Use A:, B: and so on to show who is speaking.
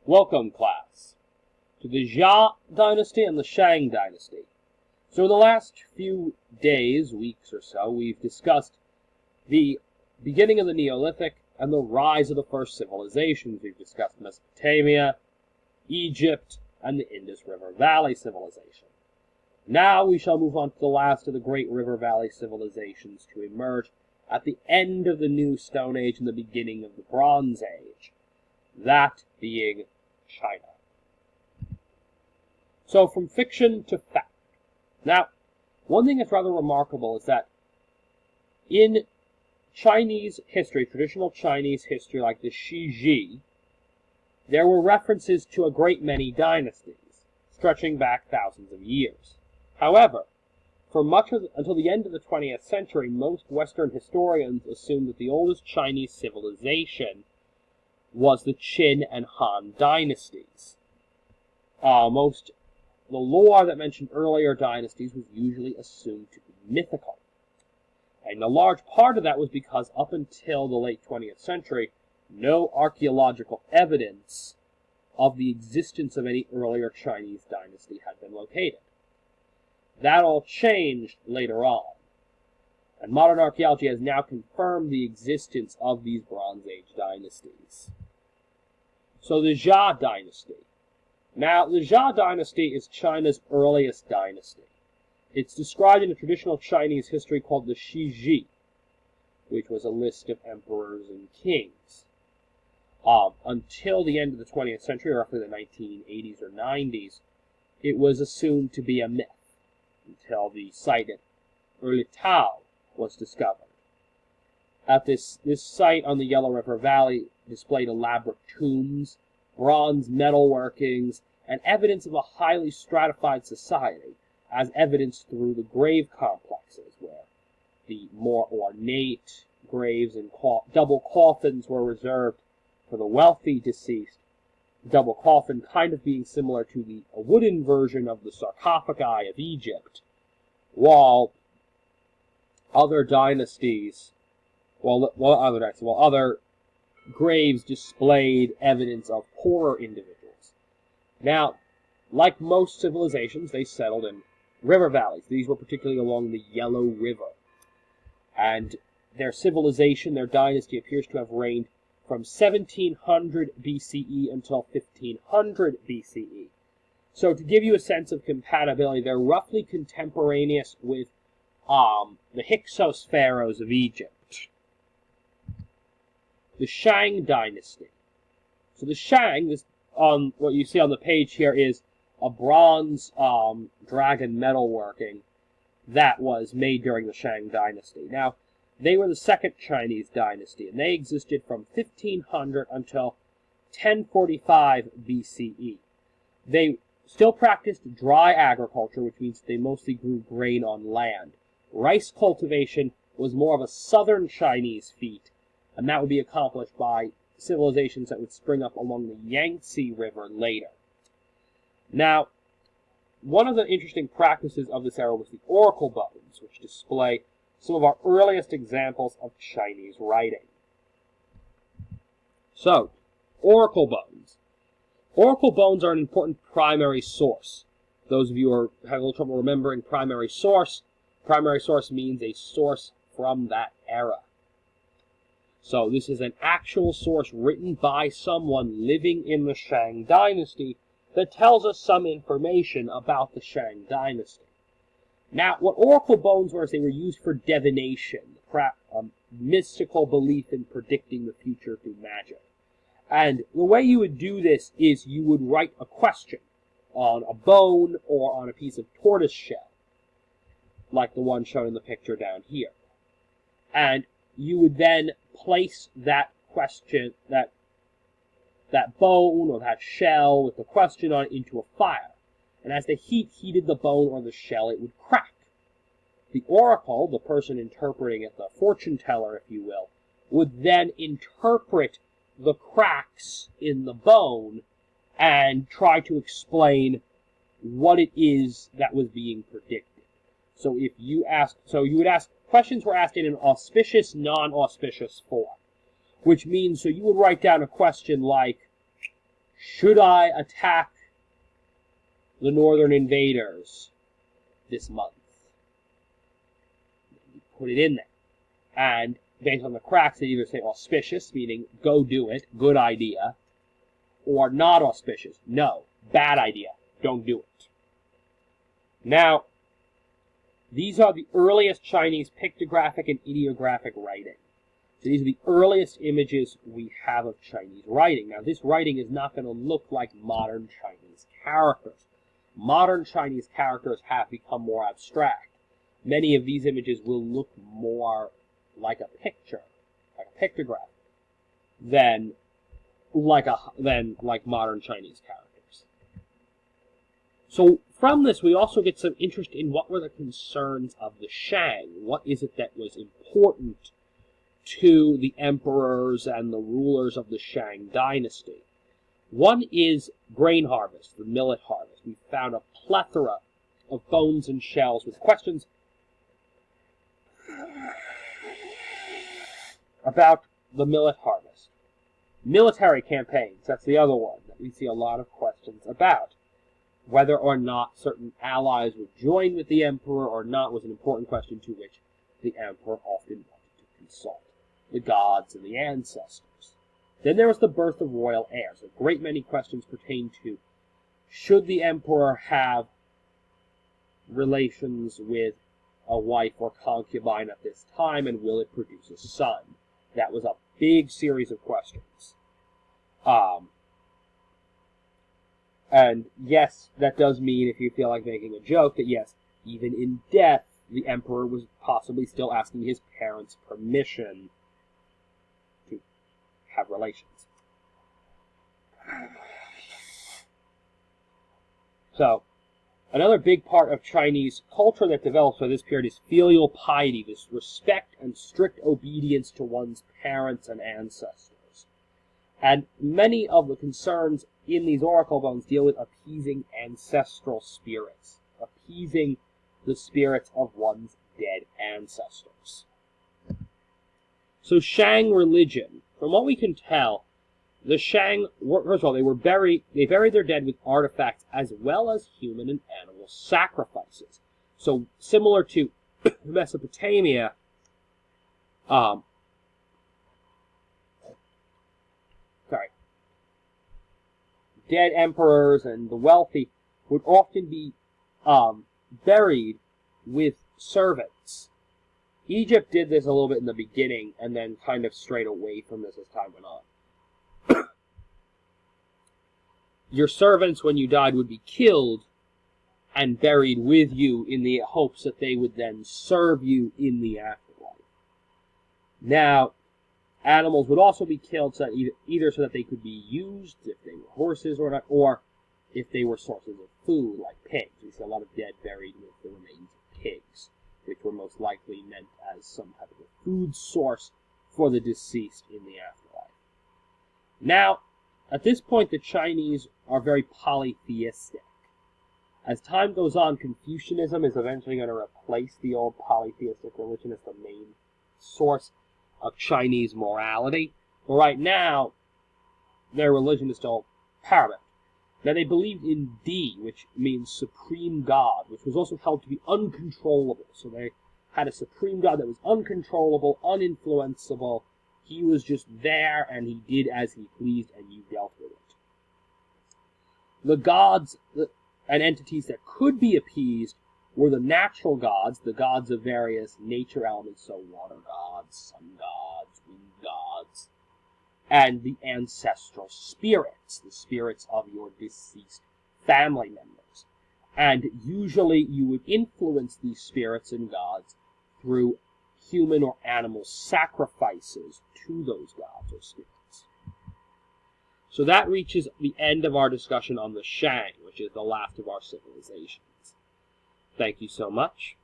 A: Welcome, class, to the Xia dynasty and the Shang dynasty. So in the last few days, weeks or so, we've discussed the beginning of the Neolithic and the rise of the first civilizations. We've discussed Mesopotamia, Egypt, and the Indus River Valley civilization. Now we shall move on to the last of the great River Valley civilizations to emerge at the end of the New Stone Age and the beginning of the Bronze Age, that being China. So from fiction to fact. Now, one thing that's rather remarkable is that in Chinese history, traditional Chinese history like the Shiji, there were references to a great many dynasties, stretching back thousands of years. However, for until the end of the 20th century, most Western historians assumed that the oldest Chinese civilization was the Qin and Han dynasties. The lore that mentioned earlier dynasties was usually assumed to be mythical. And a large part of that was because up until the late 20th century, no archaeological evidence of the existence of any earlier Chinese dynasty had been located. That all changed later on, and modern archaeology has now confirmed the existence of these Bronze Age dynasties. So the Xia dynasty. Now, the Xia dynasty is China's earliest dynasty. It's described in a traditional Chinese history called the Shiji, which was a list of emperors and kings. Until the end of the 20th century, roughly the 1980s or 90s, it was assumed to be a myth, until the site at Tao was discovered. At this site on the Yellow River Valley displayed elaborate tombs, bronze metalworkings, and evidence of a highly stratified society, as evidenced through the grave complexes, where the more ornate graves and double coffins were reserved for the wealthy deceased, double coffin kind of being similar to a wooden version of the sarcophagi of Egypt, while other graves displayed evidence of poorer individuals. Now, like most civilizations, they settled in river valleys. These were particularly along the Yellow River. And their civilization, their dynasty, appears to have reigned from 1700 BCE until 1500 BCE. So to give you a sense of compatibility, they're roughly contemporaneous with the Hyksos pharaohs of Egypt. The Shang dynasty. So the Shang, what you see on the page here, is a bronze dragon metalworking that was made during the Shang dynasty. Now, they were the second Chinese dynasty, and they existed from 1500 until 1045 BCE. They still practiced dry agriculture, which means they mostly grew grain on land. Rice cultivation was more of a southern Chinese feat, and that would be accomplished by civilizations that would spring up along the Yangtze River later. Now, one of the interesting practices of this era was the oracle bones, which display some of our earliest examples of Chinese writing. So, oracle bones. Oracle bones are an important primary source. Those of you who are having a little trouble remembering primary source means a source from that era. So this is an actual source written by someone living in the Shang dynasty that tells us some information about the Shang dynasty. Now, what oracle bones were is they were used for divination, mystical belief in predicting the future through magic. And the way you would do this is you would write a question on a bone or on a piece of tortoise shell, like the one shown in the picture down here. And you would then place that question, that bone or that shell with the question on it into a fire. And as the heat heated the bone or the shell, it would crack. The oracle, the person interpreting it, the fortune teller, if you will, would then interpret the cracks in the bone and try to explain what it is that was being predicted. So you would ask, questions were asked in an auspicious, non-auspicious form, which means, so you would write down a question like, should I attack the northern invaders this month? You put it in there. And based on the cracks, they either say auspicious, meaning go do it, good idea, or not auspicious, no, bad idea, don't do it. Now, these are the earliest Chinese pictographic and ideographic writing. So these are the earliest images we have of Chinese writing. Now, this writing is not going to look like modern Chinese characters. Modern Chinese characters have become more abstract. Many of these images will look more like a picture, like a pictograph, than like modern Chinese characters. So from this, we also get some interest in what were the concerns of the Shang. What is it that was important to the emperors and the rulers of the Shang dynasty? One is grain harvest, the millet harvest. We found a plethora of bones and shells with questions about the millet harvest. Military campaigns, that's the other one that we see a lot of questions about. Whether or not certain allies would join with the emperor or not was an important question to which the emperor often wanted to consult the gods and the ancestors. Then there was the birth of royal heirs. A great many questions pertain to, should the emperor have relations with a wife or concubine at this time, and will it produce a son? That was a big series of questions. And yes, that does mean, if you feel like making a joke, that yes, even in death, the emperor was possibly still asking his parents' permission to have relations. So, another big part of Chinese culture that develops by this period is filial piety, this respect and strict obedience to one's parents and ancestors. And many of the concerns in these oracle bones deal with appeasing ancestral spirits, appeasing the spirits of one's dead ancestors. So Shang religion, from what we can tell, the Shang, first of all, they buried their dead with artifacts as well as human and animal sacrifices. So similar to Mesopotamia, dead emperors and the wealthy would often be buried with servants. Egypt did this a little bit in the beginning and then kind of strayed away from this as time went on. Your servants, when you died, would be killed and buried with you in the hopes that they would then serve you in the afterlife. Now, animals would also be killed so that either so that they could be used, if they were horses or not, or if they were sources of food, like pigs. We see a lot of dead buried with the remains of pigs, which were most likely meant as some type of a food source for the deceased in the afterlife. Now, at this point, the Chinese are very polytheistic. As time goes on, Confucianism is eventually going to replace the old polytheistic religion as the main source of Chinese morality. But right now, their religion is still paramount. Now, they believed in Di, which means supreme God, which was also held to be uncontrollable. So they had a supreme God that was uncontrollable, uninfluenceable. He was just there, and he did as he pleased, and you dealt with it. The gods and entities that could be appeased were the natural gods, the gods of various nature elements, so water gods, sun gods, wind gods, and the ancestral spirits, the spirits of your deceased family members. And usually you would influence these spirits and gods through human or animal sacrifices to those gods or spirits. So that reaches the end of our discussion on the Shang, which is the last of our civilizations. Thank you so much.